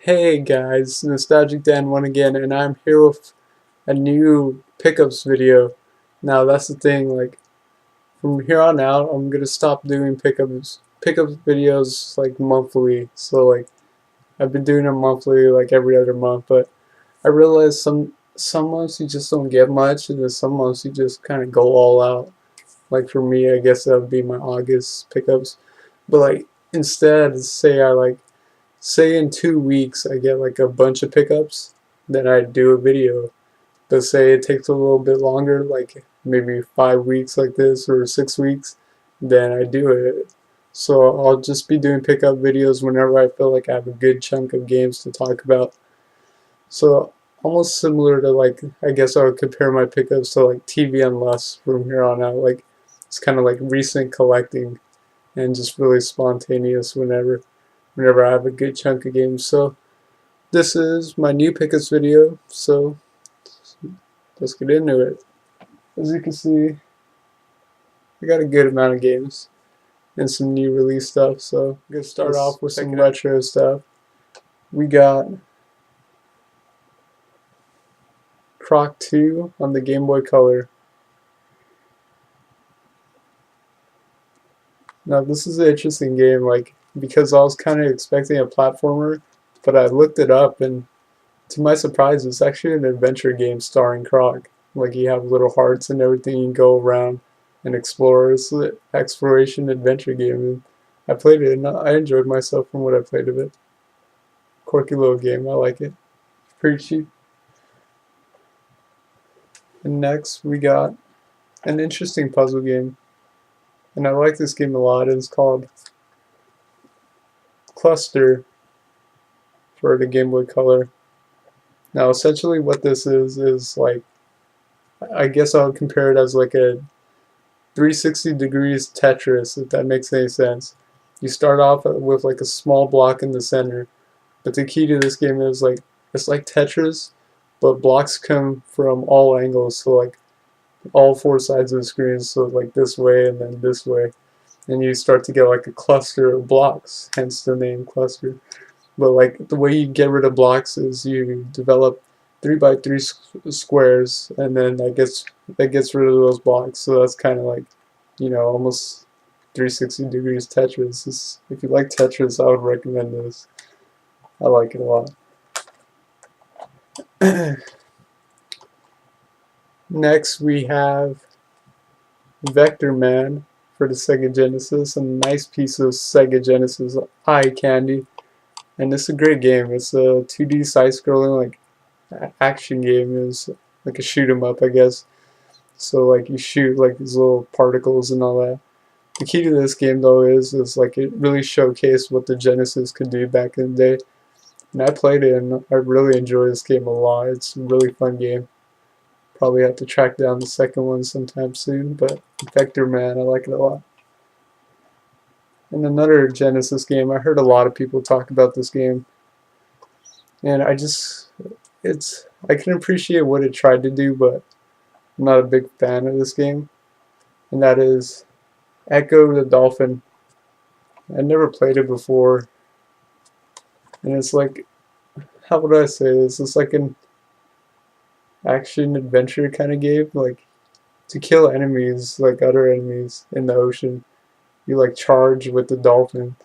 Hey guys, Nostalgic Dan 1 again, and I'm here with a new pickups video. Now that's the thing, like from here on out, I'm gonna stop doing pickups videos like monthly. So like I've been doing them monthly, like every other month, but I realized some months you just don't get much, and then some months you just kind of go all out. Like for me, I guess that would be my August pickups. But like instead, say in 2 weeks I get like a bunch of pickups, then I do a video. But say it takes a little bit longer, like maybe 5 weeks like this or 6 weeks, then I do it. So I'll just be doing pickup videos whenever I feel like I have a good chunk of games to talk about. So almost similar to like I guess I would compare my pickups to like TV Unless from here on out. Like it's kind of like recent collecting and just really spontaneous whenever I have a good chunk of games. So this is my new pickups video, so let's get into it. As you can see, I got a good amount of games and some new release stuff, so I'm going to start off with some retro stuff. We got Croc 2 on the Game Boy Color. Now this is an interesting game, like, because I was kind of expecting a platformer, but I looked it up and to my surprise, it's actually an adventure game starring Croc. Like you have little hearts and everything. You can go around and explore. It's an exploration adventure game. And I played it and I enjoyed myself from what I played of it. Quirky little game. I like it. Pretty cheap. And next we got an interesting puzzle game. And I like this game a lot. It's called Cluster for the Game Boy Color. Now essentially what this is like, I guess I would compare it as like a 360 degrees Tetris, if that makes any sense. You start off with like a small block in the center, but the key to this game is like it's like Tetris, but blocks come from all angles, so like all four sides of the screen, so like this way and then this way, and you start to get like a cluster of blocks, hence the name cluster. But like the way you get rid of blocks is you develop 3 by 3 squares, and then that gets rid of those blocks. So that's kind of like, almost 360 degrees Tetris. If you like Tetris, I would recommend this. I like it a lot. Next, we have Vector Man for the Sega Genesis, a nice piece of Sega Genesis eye candy. And it's a great game. It's a 2D side-scrolling like action game. It's like a shoot 'em up, I guess. So like you shoot like these little particles and all that. The key to this game though is like it really showcased what the Genesis could do back in the day. And I played it and I really enjoy this game a lot. It's a really fun game. Probably have to track down the second one sometime soon, but Vector Man, I like it a lot. And another Genesis game, I heard a lot of people talk about this game. And I can appreciate what it tried to do, but I'm not a big fan of this game. And that is Ecco the Dolphin. I never played it before. And it's like, how would I say this? It's like an action adventure kind of game. Like, to kill enemies, like other enemies in the ocean, you like charge with the dolphin.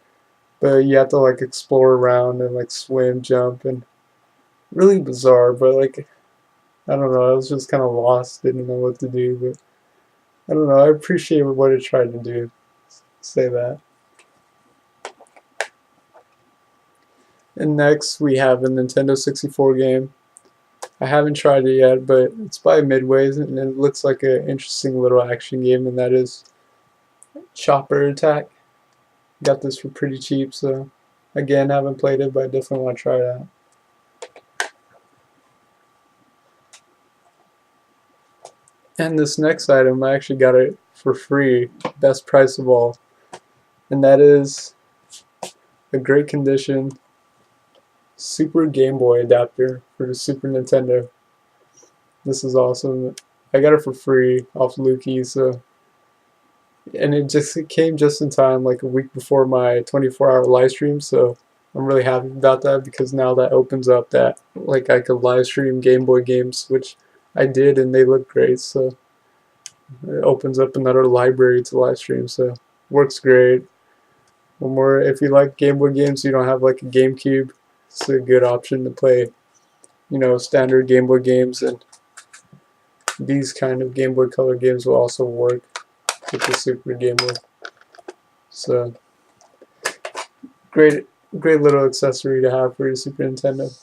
But you have to like explore around and like swim, jump, and really bizarre. But like, I don't know, I was just kind of lost, didn't know what to do. But I don't know, I appreciate what it tried to do. Say that. And next we have a Nintendo 64 game. I haven't tried it yet, but it's by Midways, and it looks like an interesting little action game, and that is Chopper Attack. Got this for pretty cheap, so again, I haven't played it, but I definitely want to try it out. And this next item, I actually got it for free, best price of all, and that is a great condition Super Game Boy adapter for the Super Nintendo. This is awesome. I got it for free off Lukey, so, and it came just in time, like a week before my 24-hour live stream, so I'm really happy about that because now that opens up that like I could live stream Game Boy games, which I did, and they look great. So it opens up another library to live stream. So works great. One more, if you like Game Boy games, you don't have like a GameCube, it's a good option to play, standard Game Boy games, and these kind of Game Boy Color games will also work with the Super Game Boy. So great little accessory to have for your Super Nintendo.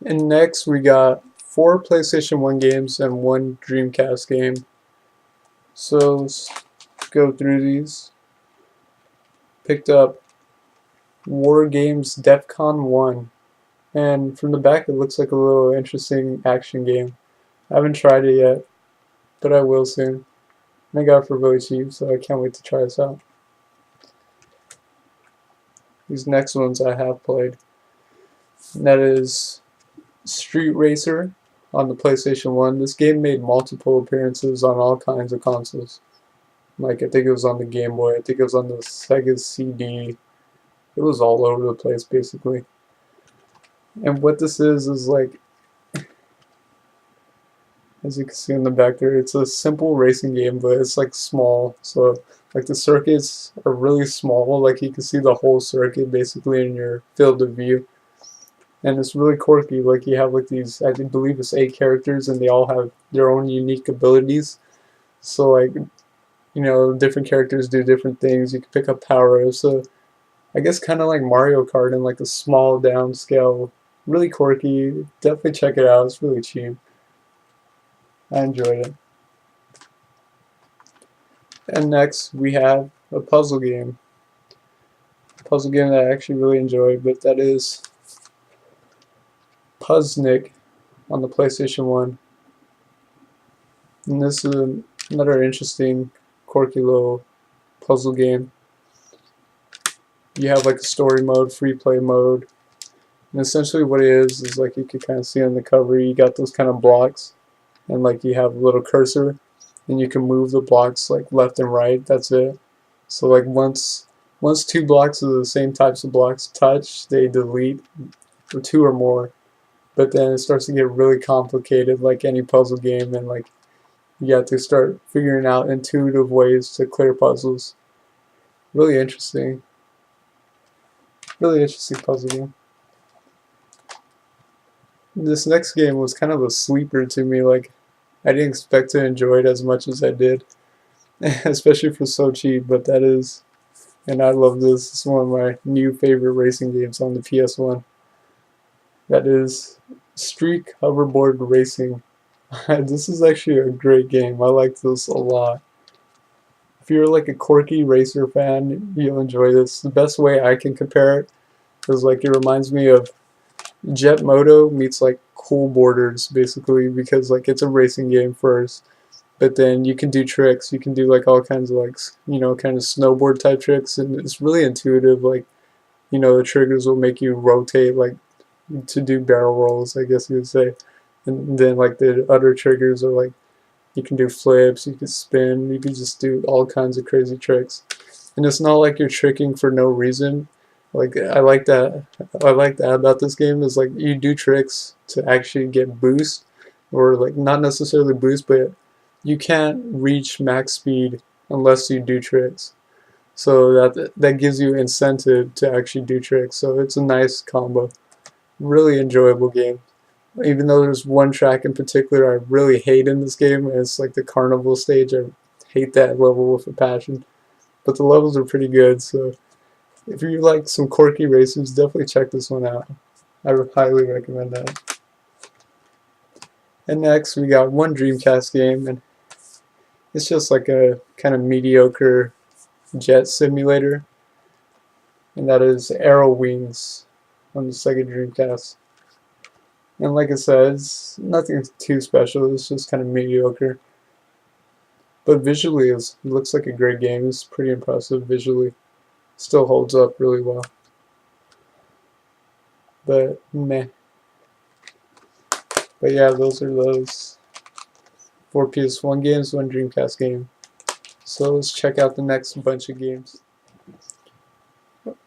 And next we got 4 PlayStation 1 games and 1 Dreamcast game. So let's go through these. Picked up War Games Defcon 1. And from the back it looks like a little interesting action game. I haven't tried it yet, but I will soon. And I got it for really cheap, so I can't wait to try this out. These next ones I have played. And that is Street Racer on the PlayStation 1. This game made multiple appearances on all kinds of consoles. Like, I think it was on the Game Boy, I think it was on the Sega CD. It was all over the place, basically. And what this is like, as you can see in the back there, it's a simple racing game, but it's like small. So, like, the circuits are really small. Like, you can see the whole circuit basically in your field of view. And it's really quirky. Like, you have like these, I believe it's 8 characters, and they all have their own unique abilities. So, like, different characters do different things. You can pick up power-ups. So I guess kind of like Mario Kart in like a small downscale. Really quirky. Definitely check it out. It's really cheap. I enjoyed it. And next we have a puzzle game. A puzzle game that I actually really enjoyed, but that is Puzznic on the PlayStation 1. And this is another interesting, quirky little puzzle game. You have like a story mode, free play mode, and essentially what it is like you can kind of see on the cover, you got those kind of blocks, and like you have a little cursor, and you can move the blocks like left and right. That's it. So like once 2 blocks of the same types of blocks touch, they delete, or 2 or more. But then it starts to get really complicated, like any puzzle game, and like you have to start figuring out intuitive ways to clear puzzles. Really interesting. Really interesting puzzle game. This next game was kind of a sleeper to me. Like, I didn't expect to enjoy it as much as I did, especially for so cheap. But that is, and I love this. It's one of my new favorite racing games on the PS1. That is Streak Hoverboard Racing. This is actually a great game. I like this a lot. If you're like a quirky racer fan, you'll enjoy this. The best way I can compare it is like it reminds me of Jet Moto meets like Cool Borders, basically, because like it's a racing game first, but then you can do tricks. You can do like all kinds of like kind of snowboard type tricks, and it's really intuitive. Like the triggers will make you rotate like to do barrel rolls, I guess you would say, and then like the other triggers are like you can do flips, you can spin, you can just do all kinds of crazy tricks, and it's not like you're tricking for no reason. Like I like that about this game is like you do tricks to actually get boost, or like not necessarily boost, but you can't reach max speed unless you do tricks. So that gives you incentive to actually do tricks. So it's a nice combo. Really enjoyable game. Even though there's one track in particular I really hate in this game, and it's like the carnival stage. I hate that level with a passion. But the levels are pretty good, so if you like some quirky racers, definitely check this one out. I would highly recommend that. And next we got one Dreamcast game, and it's just like a kind of mediocre jet simulator, and that is Arrow Wings on the Sega Dreamcast. And like I said, it's nothing too special, it's just kind of mediocre. But visually, it looks like a great game. It's pretty impressive visually. Still holds up really well. But meh. But yeah, those are those 4 PS1 games, 1 Dreamcast game. So let's check out the next bunch of games.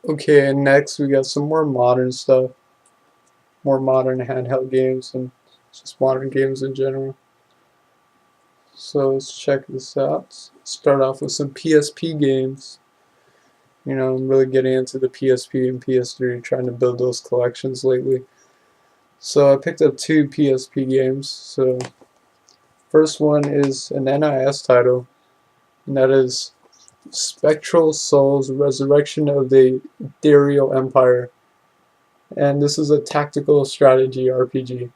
Okay, and next we got some more modern stuff, more modern handheld games, and just modern games in general. So let's check this out. Start off with some PSP games. I'm really getting into the PSP and PS3, trying to build those collections lately. So I picked up two PSP games. So first one is an NIS title, and that is Spectral Souls: Resurrection of the Ethereal Empire. And this is a tactical strategy RPG.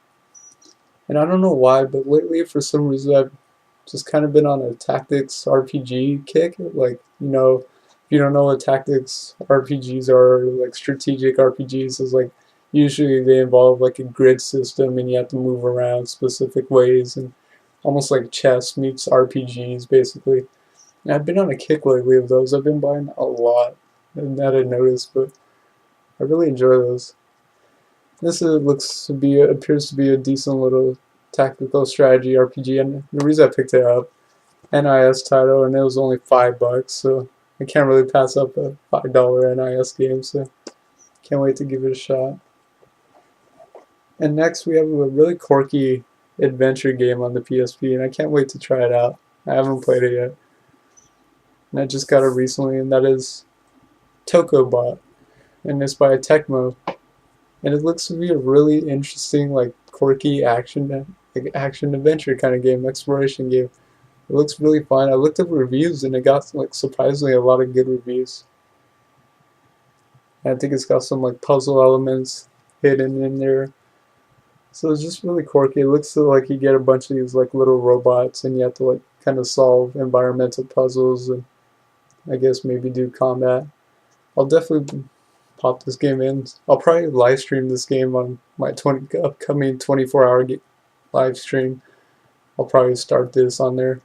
And I don't know why, but lately for some reason I've just kind of been on a tactics RPG kick. Like, if you don't know what tactics RPGs are, like strategic RPGs, is like usually they involve like a grid system and you have to move around specific ways, and almost like chess meets RPGs basically. And I've been on a kick lately of those. I've been buying a lot, and that I noticed, but I really enjoy those. This appears to be a decent little tactical strategy RPG, and the reason I picked it up, NIS title, and it was only $5, so I can't really pass up a $5 NIS game, so can't wait to give it a shot. And next we have a really quirky adventure game on the PSP, and I can't wait to try it out. I haven't played it yet, and I just got it recently, and that is Tokobot, and it's by Tecmo, and it looks to be a really interesting, like quirky action adventure kind of game, exploration game. It looks really fun. I looked up reviews and it got like surprisingly a lot of good reviews. And I think it's got some like puzzle elements hidden in there. So it's just really quirky. It looks like you get a bunch of these like little robots and you have to like kind of solve environmental puzzles and I guess maybe do combat. I'll definitely pop this game in. I'll probably live stream this game on my upcoming 24-hour live stream. I'll probably start this on there.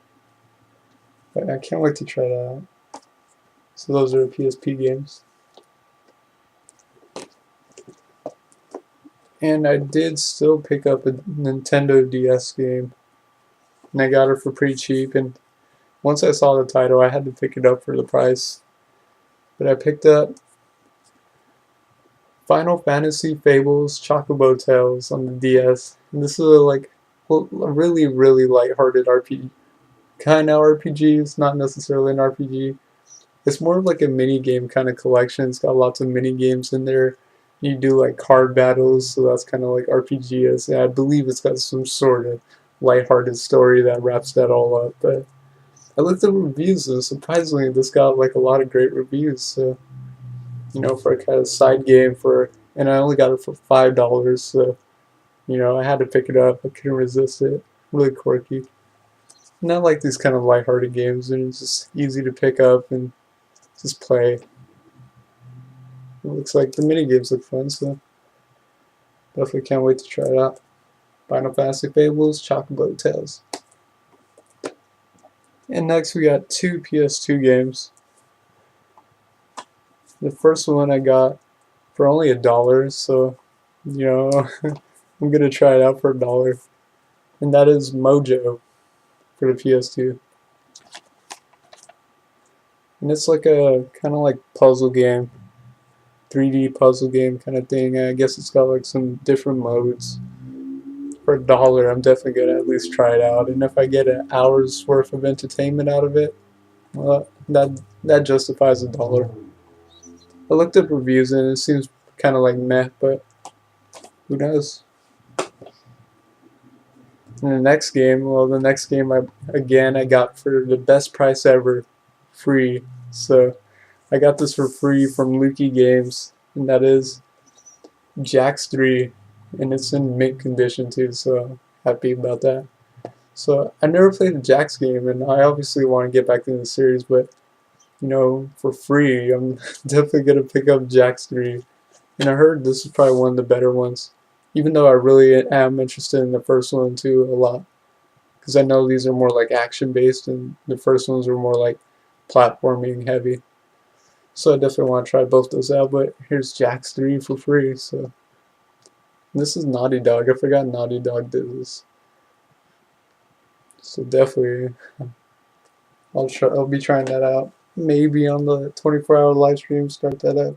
But I can't wait to try that out. So those are the PSP games. And I did still pick up a Nintendo DS game. And I got it for pretty cheap. And once I saw the title, I had to pick it up for the price. But I picked up Final Fantasy Fables Chocobo Tales on the DS. And this is like a really, really lighthearted RPG. Kind of RPG. It's not necessarily an RPG. It's more of like a mini game kind of collection. It's got lots of mini games in there. You do like card battles, so that's kind of like RPG-ish. And I believe it's got some sort of lighthearted story that wraps that all up. But I looked at reviews, and surprisingly, this got like a lot of great reviews. So for a kind of side game and I only got it for $5. So I had to pick it up. I couldn't resist it. Really quirky. Not like these kind of lighthearted games, and it's just easy to pick up and just play. It looks like the mini games look fun, so definitely can't wait to try it out. Final Fantasy Fables, Chocobo Tales. And next we got two PS2 games. The first one I got for only $1, so I'm gonna try it out for $1. And that is Mojo for the PS2. And it's like a kind of like puzzle game, 3D puzzle game kind of thing. I guess it's got like some different modes. For $1, I'm definitely gonna at least try it out. And if I get an hour's worth of entertainment out of it, well, that justifies $1. I looked up reviews and it seems kind of like meh, but who knows? And the next game I got for the best price ever, free. So I got this for free from Lukey Games, and that is Jax 3, and it's in mint condition too, so happy about that. So I never played a Jax game, and I obviously want to get back into the series, but for free, I'm definitely gonna pick up Jax 3. And I heard this is probably one of the better ones, even though I really am interested in the first one too a lot, because I know these are more like action based, and the first ones were more like platforming heavy. So I definitely want to try both those out. But here's Jax 3 for free. So this is Naughty Dog. I forgot Naughty Dog did this. So definitely, I'll be trying that out. Maybe on the 24-hour live stream, start that up.